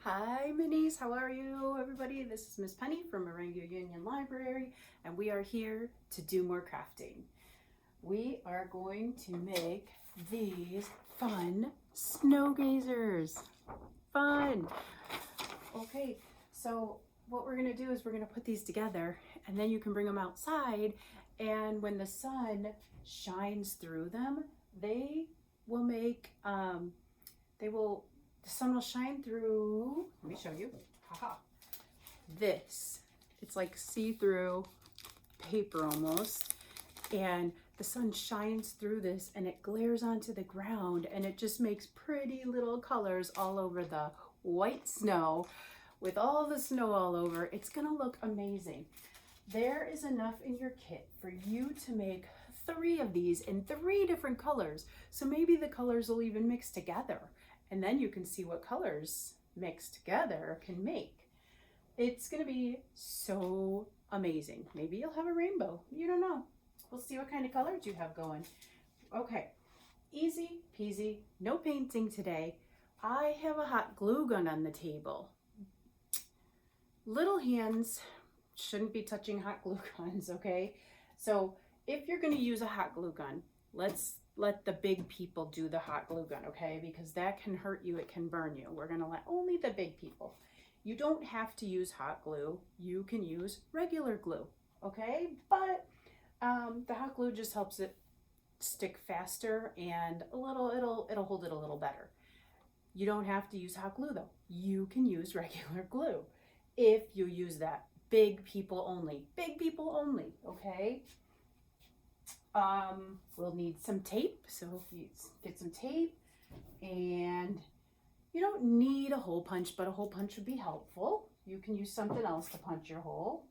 Hi minis, how are you everybody? This is Miss Penny from Marengo-Union Library and we are here to do more crafting. We are going to make these fun snow gazers. Fun! Okay, so what we're going to do is we're going to put these together and then you can bring them outside, and when the sun shines through them, they will make, the sun will shine through, let me show you, haha, this. It's like see-through paper almost, and the sun shines through this and it glares onto the ground and it just makes pretty little colors all over the white snow. With all the snow all over, it's gonna look amazing. There is enough in your kit for you to make 3 of these in 3 different colors. So maybe the colors will even mix together. And then you can see what colors mixed together can make. It's gonna be so amazing. Maybe you'll have a rainbow, you don't know. We'll see what kind of colors you have going. Okay, easy peasy, no painting today. I have a hot glue gun on the table. Little hands shouldn't be touching hot glue guns, okay? So if you're gonna use a hot glue gun, let's let the big people do the hot glue gun, okay? Because that can hurt you, it can burn you. We're gonna let only the big people. You don't have to use hot glue. You can use regular glue, okay? But the hot glue just helps it stick faster and it'll hold it a little better. You don't have to use hot glue though. You can use regular glue if you use that. Big people only, okay? We'll need some tape, so you get some tape, and you don't need a hole punch, but a hole punch would be helpful. You can use something else to punch your hole.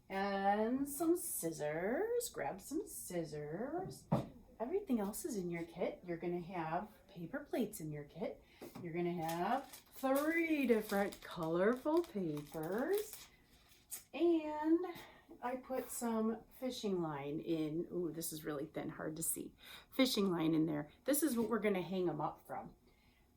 And some scissors, grab some scissors. Everything else is in your kit. You're gonna have paper plates in your kit. You're gonna have 3 different colorful papers, and I put some fishing line in. Ooh, this is really thin, hard to see. Fishing line in there. This is what we're gonna hang them up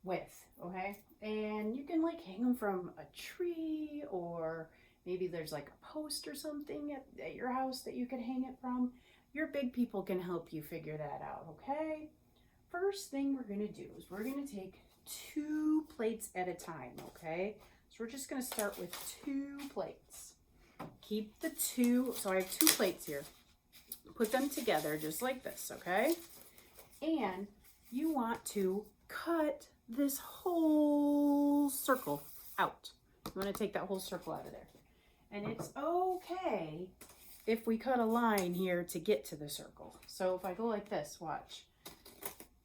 with, okay? And you can like hang them from a tree, or maybe there's like a post or something at your house that you could hang it from. Your big people can help you figure that out, okay? First thing we're gonna do is we're gonna take 2 plates at a time, okay? So we're just gonna start with 2 plates. Keep the 2, so I have 2 plates here. Put them together just like this, okay? And you want to cut this whole circle out. You want to take that whole circle out of there. And it's okay if we cut a line here to get to the circle. So if I go like this, watch.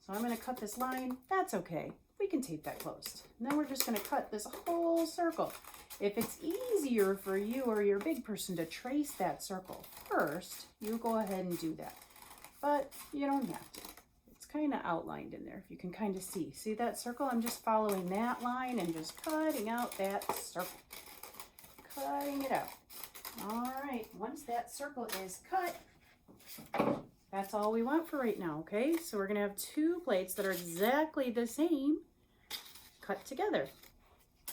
So I'm going to cut this line. That's okay. We can tape that closed. And then we're just going to cut this whole circle. If it's easier for you or your big person to trace that circle first, you go ahead and do that. But you don't have to. It's kind of outlined in there, if you can kind of see. See that circle? I'm just following that line and just cutting out that circle. Cutting it out. All right, once that circle is cut, that's all we want for right now, okay? So we're gonna have 2 plates that are exactly the same, cut together.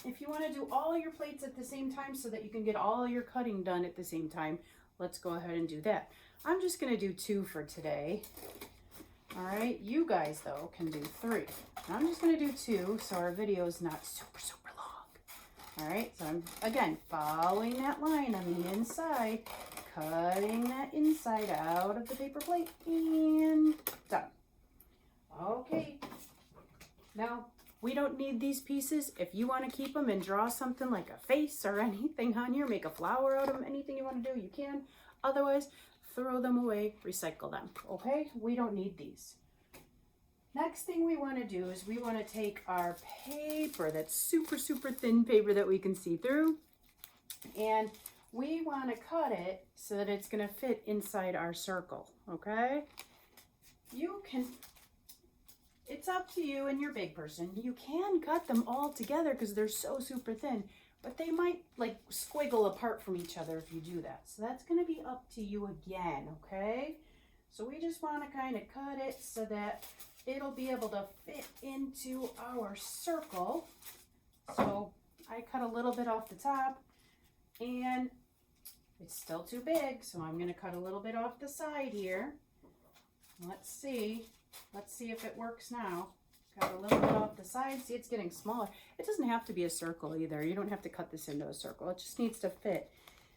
If you want to do all your plates at the same time so that you can get all your cutting done at the same time, let's go ahead and do that. I'm just going to do 2 for today. All right, you guys though can do 3. I'm just going to do 2 so our video is not super long. All right, so I'm again following that line on the inside, cutting that inside out of the paper plate, and done. Okay, now we don't need these pieces. If you want to keep them and draw something like a face or anything on here, make a flower out of them, anything you want to do, you can. Otherwise, throw them away, recycle them, okay? We don't need these. Next thing we want to do is we want to take our paper, that's super thin paper that we can see through, and we want to cut it so that it's going to fit inside our circle, okay? You can... It's up to you and your big person. You can cut them all together because they're so super thin, but they might like squiggle apart from each other if you do that. So that's going to be up to you again, okay? So we just want to kind of cut it so that it'll be able to fit into our circle. So I I cut a little bit off the top, and it's still too big, so I'm going to cut a little bit off the side here. Let's see if it works now. Got a little bit off the side. See, it's getting smaller. It doesn't have to be a circle either. You don't have to cut this into a circle. It just needs to fit.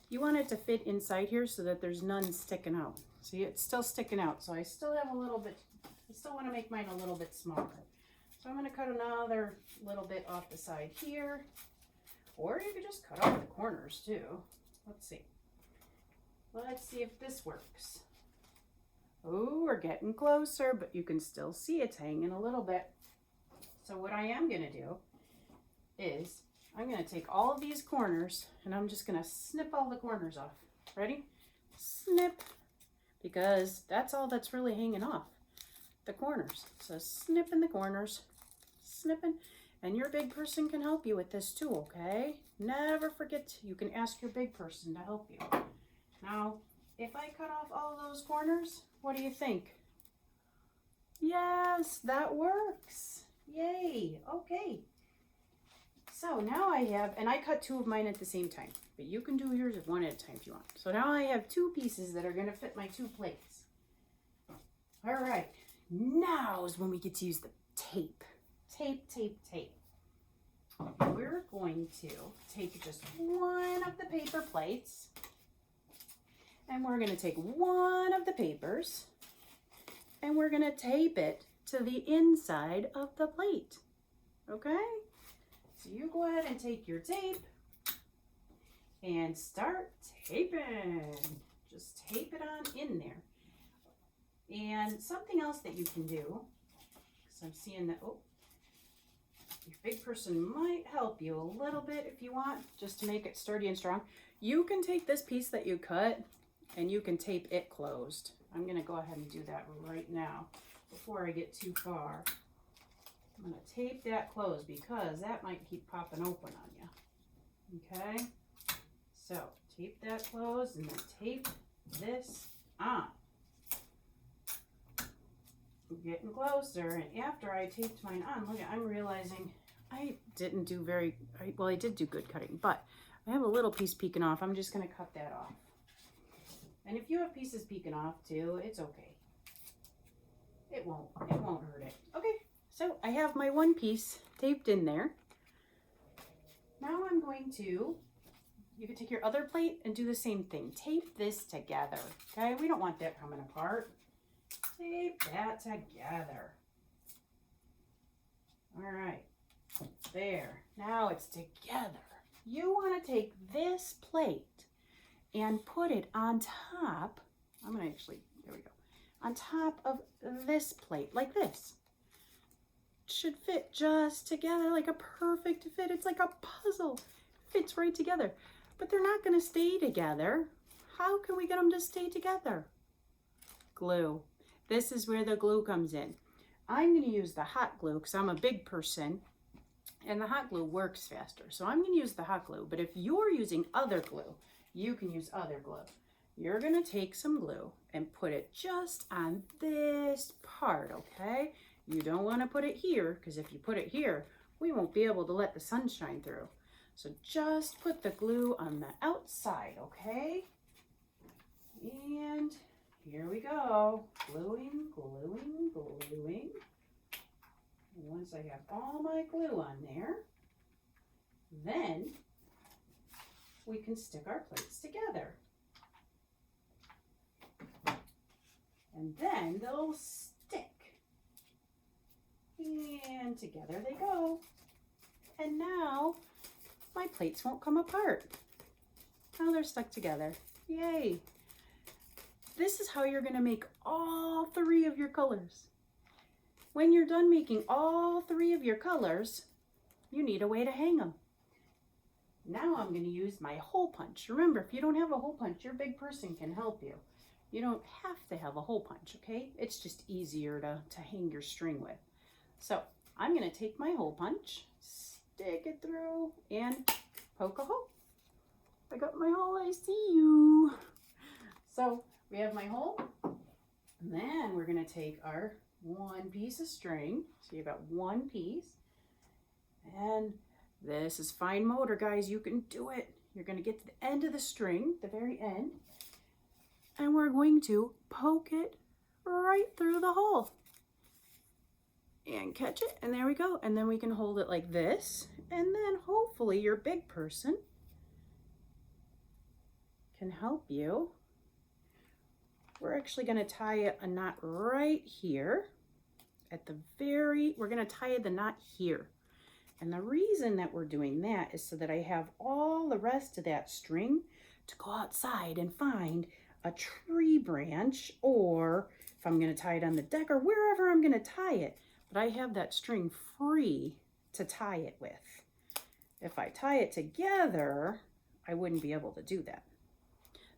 You want it to fit inside here so that there's none sticking out. See, it's still sticking out, so I still have a little bit. I still want to make mine a little bit smaller. So I'm going to cut another little bit off the side here, or you could just cut off the corners too. Let's see. Let's see if this works. Oh, we're getting closer, but you can still see it's hanging a little bit. So what I am going to do is I'm going to take all of these corners and I'm just going to snip all the corners off. Ready? Snip. Because that's all that's really hanging off. The corners. So snipping the corners. Snipping. And your big person can help you with this too, okay? Never forget, you can ask your big person to help you. Now, if I cut off all those corners, what do you think? Yes, that works. Yay. Okay. So now I have, and I cut two of mine at the same time, but you can do yours one at a time if you want. So now I have two pieces that are going to fit my two plates. All right. Now is when we get to use the tape. Tape, tape, tape. We're going to take just one of the paper plates, and we're going to take one of the papers, and we're going to tape it to the inside of the plate. Okay? So you go ahead and take your tape and start taping. Just tape it on in there. And something else that you can do, because I'm seeing that, oh, your big person might help you a little bit if you want, just to make it sturdy and strong. You can take this piece that you cut and you can tape it closed. I'm going to go ahead and do that right now before I get too far. I'm going to tape that closed because that might keep popping open on you. Okay? So tape that closed and then tape this on. Getting closer, and after I taped mine on, look, I'm realizing I didn't do well, I did do good cutting, but I have a little piece peeking off. I'm just going to cut that off. And if you have pieces peeking off too, it's okay. It won't hurt it. Okay, so I have my one piece taped in there. Now I'm going to, you can take your other plate and do the same thing. Tape this together, okay? We don't want that coming apart. Tape that together. All right, there. Now it's together. You want to take this plate and put it on top. I'm going to actually, there we go. On top of this plate, like this. It should fit just together like a perfect fit. It's like a puzzle. Fits right together. But they're not going to stay together. How can we get them to stay together? Glue. This is where the glue comes in. I'm going to use the hot glue because I'm a big person and the hot glue works faster. So I'm going to use the hot glue. But if you're using other glue, you can use other glue. You're going to take some glue and put it just on this part, okay? You don't want to put it here because if you put it here, we won't be able to let the sun shine through. So just put the glue on the outside, okay? And here we go. Gluing, gluing, gluing. And once I have all my glue on there, then we can stick our plates together. And then they'll stick. And together they go. And now my plates won't come apart. Now they're stuck together. Yay! This is how you're going to make all three of your colors. When you're done making all three of your colors, you need a way to hang them. Now I'm going to use my hole punch. Remember, if you don't have a hole punch, your big person can help you. You don't have to have a hole punch, okay? It's just easier to hang your string with. So I'm going to take my hole punch, stick it through, and poke a hole. I got my hole, I see you. So we have my hole, and then we're going to take our one piece of string. So you've got one piece, and This is fine motor, guys. You can do it. You're going to get to the end of the string, the very end, and we're going to poke it right through the hole and catch it, and there we go. And then we can hold it like this, and then hopefully your big person can help you. We're actually going to tie a knot right here at the we're going to tie the knot here. And the reason that we're doing that is so that I have all the rest of that string to go outside and find a tree branch, or if I'm going to tie it on the deck or wherever I'm going to tie it. But I have that string free to tie it with. If I tie it together, I wouldn't be able to do that.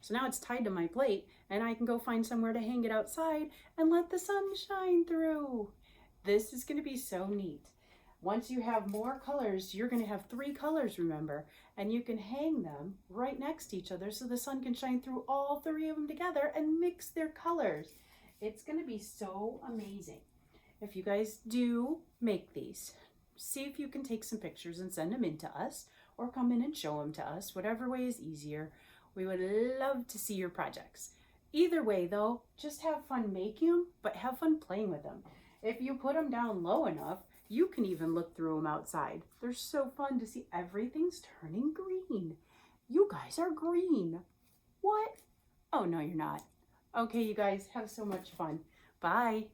So now it's tied to my plate, and I can go find somewhere to hang it outside and let the sun shine through. This is going to be so neat. Once you have more colors, you're going to have 3 colors, remember, and you can hang them right next to each other so the sun can shine through all 3 of them together and mix their colors. It's going to be so amazing. If you guys do make these, see if you can take some pictures and send them in to us, or come in and show them to us, whatever way is easier. We would love to see your projects. Either way though, just have fun making them, but have fun playing with them. If you put them down low enough, you can even look through them outside. They're so fun to see. Everything's turning green. You guys are green. What? Oh, no, you're not. Okay, you guys, have so much fun. Bye.